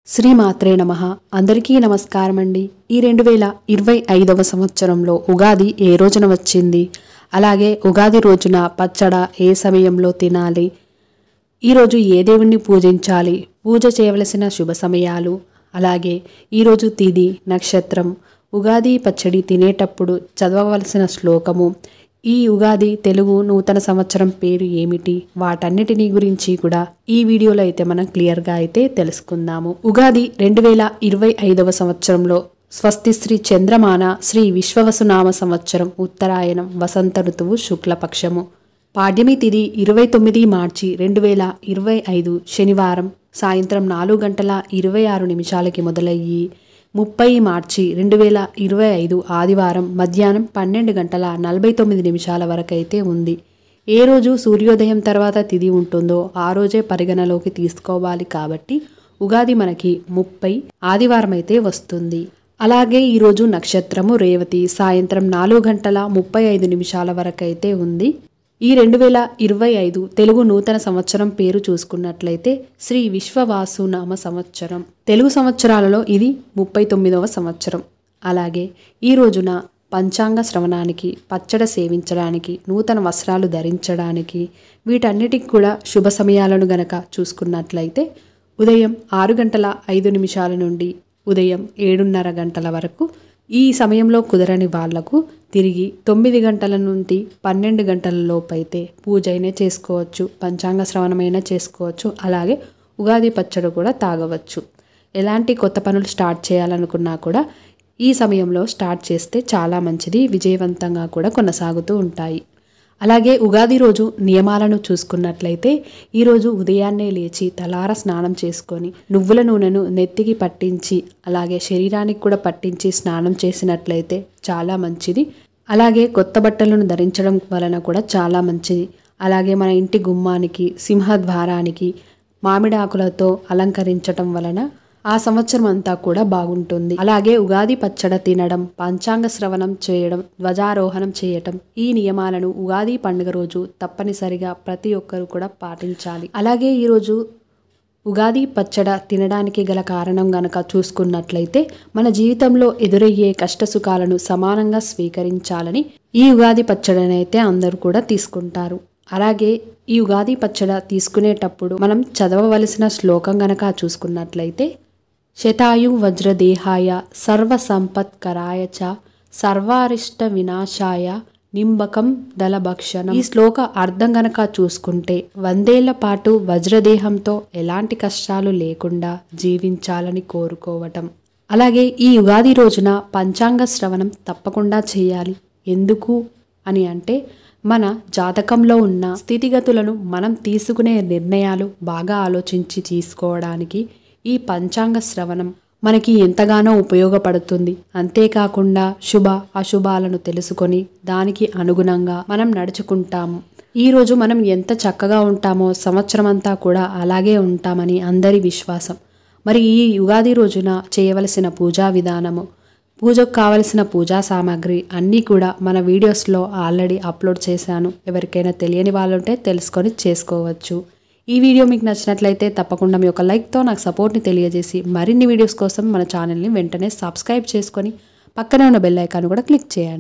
శ్రీమాత్రే నమః. అందరికీ నమస్కారం అండి. ఈ 2025వ సంవత్సరంలో ఉగాది ఏ రోజున వచ్చింది, అలాగే ఉగాది రోజున పచ్చడ ఏ సమయంలో తినాలి, ఈరోజు ఏ దేవుణ్ణి పూజించాలి, పూజ చేయవలసిన శుభ సమయాలు, అలాగే ఈరోజు తిథి నక్షత్రం, ఉగాది పచ్చడి తినేటప్పుడు చదవవలసిన శ్లోకము, ఈ ఉగాది తెలుగు నూతన సంవత్సరం పేరు ఏమిటి, వాటన్నిటినీ గురించి కూడా ఈ వీడియోలో అయితే మనం క్లియర్గా అయితే తెలుసుకుందాము. ఉగాది 2025వ సంవత్సరంలో స్వస్తి శ్రీ చంద్రమాన శ్రీ విశ్వవసునామ సంవత్సరం ఉత్తరాయణం వసంత ఋతువు శుక్లపక్షము పాడ్యమి తిథి 29 మార్చి 2025 శనివారం సాయంత్రం 4:26 మొదలయ్యి 30 మార్చి 2025 ఆదివారం మధ్యాహ్నం 12:49 వరకైతే ఉంది. ఏ రోజు సూర్యోదయం తర్వాత తిథి ఉంటుందో ఆ రోజే పరిగణలోకి తీసుకోవాలి. కాబట్టి ఉగాది మనకి 30 ఆదివారం అయితే వస్తుంది. అలాగే ఈరోజు నక్షత్రము రేవతి సాయంత్రం 4:35 వరకైతే ఉంది. ఈ 2025 తెలుగు నూతన సంవత్సరం పేరు చూసుకున్నట్లయితే శ్రీ విశ్వవాసునామ సంవత్సరం. తెలుగు సంవత్సరాలలో ఇది 39వ సంవత్సరం. అలాగే ఈ రోజున పంచాంగ శ్రవణానికి, పచ్చడ సేవించడానికి, నూతన వస్త్రాలు ధరించడానికి, వీటన్నిటికి కూడా శుభ సమయాలను గనక చూసుకున్నట్లయితే ఉదయం 6:05 నుండి ఉదయం 7:30 వరకు, ఈ సమయంలో కుదరని వాళ్లకు తిరిగి 9 గంటల నుండి 12 గంటల లోపైతే పూజ అయినా చేసుకోవచ్చు, పంచాంగ శ్రవణమైనా చేసుకోవచ్చు, అలాగే ఉగాది పచ్చడి కూడా తాగవచ్చు. ఎలాంటి కొత్త పనులు స్టార్ట్ చేయాలనుకున్నా కూడా ఈ సమయంలో స్టార్ట్ చేస్తే చాలా మంచిది, విజయవంతంగా కూడా కొనసాగుతూ ఉంటాయి. అలాగే ఉగాది రోజు నియమాలను చూసుకున్నట్లయితే ఈరోజు ఉదయాన్నే లేచి తలార స్నానం చేసుకొని నువ్వుల నూనెను నెత్తికి పట్టించి అలాగే శరీరానికి కూడా పట్టించి స్నానం చేసినట్లయితే చాలా మంచిది. అలాగే కొత్త బట్టలను ధరించడం వలన కూడా చాలా మంచిది. అలాగే మన ఇంటి గుమ్మానికి, సింహద్వారానికి మామిడి ఆకులతో అలంకరించటం వలన ఆ సంవత్సరం అంతా కూడా బాగుంటుంది. అలాగే ఉగాది పచ్చడ తినడం, పంచాంగ శ్రవణం చేయడం, ధ్వజారోహణం చేయటం, ఈ నియమాలను ఉగాది పండుగ రోజు తప్పనిసరిగా ప్రతి ఒక్కరు కూడా పాటించాలి. అలాగే ఈరోజు ఉగాది పచ్చడ తినడానికి గల కారణం గనక చూసుకున్నట్లయితే మన జీవితంలో ఎదురయ్యే కష్టసుఖాలను సమానంగా స్వీకరించాలని ఈ ఉగాది పచ్చడనైతే అందరూ కూడా తీసుకుంటారు. అలాగే ఈ ఉగాది పచ్చడ తీసుకునేటప్పుడు మనం చదవవలసిన శ్లోకం గనక చూసుకున్నట్లయితే శతాయు వజ్రదేహాయ సర్వసంపత్కరాయ చ సర్వారిష్ట వినాశాయ నింబకం దళభక్షణం. ఈ శ్లోక అర్థం గనక చూసుకుంటే 100 ఏళ్ల పాటు వజ్రదేహంతో ఎలాంటి కష్టాలు లేకుండా జీవించాలని కోరుకోవటం. అలాగే ఈ ఉగాది రోజున పంచాంగ శ్రవణం తప్పకుండా చేయాలి. ఎందుకు అని అంటే మన జాతకంలో ఉన్న స్థితిగతులను మనం తీసుకునే నిర్ణయాలు బాగా ఆలోచించి తీసుకోవడానికి ఈ పంచాంగ శ్రవణం మనకి ఎంతగానో ఉపయోగపడుతుంది. అంతేకాకుండా శుభ అశుభాలను తెలుసుకొని దానికి అనుగుణంగా మనం నడుచుకుంటాము. ఈరోజు మనం ఎంత చక్కగా ఉంటామో సంవత్సరం అంతా కూడా అలాగే ఉంటామని అందరి విశ్వాసం. మరి ఈ ఉగాది రోజున చేయవలసిన పూజా విధానము, పూజకు కావలసిన పూజా సామాగ్రి అన్నీ కూడా మన వీడియోస్లో ఆల్రెడీ అప్లోడ్ చేశాను. ఎవరికైనా తెలియని వాళ్ళు ఉంటే తెలుసుకొని చేసుకోవచ్చు. ఈ వీడియో మీకు నచ్చినట్లయితే తప్పకుండా మీ యొక్క లైక్తో నాకు సపోర్ట్ని తెలియజేసి మరిన్ని వీడియోస్ కోసం మన ఛానల్ని వెంటనే సబ్స్క్రైబ్ చేసుకొని పక్కనే ఉన్న బెల్ ఐకాన్ కూడా క్లిక్ చేయండి.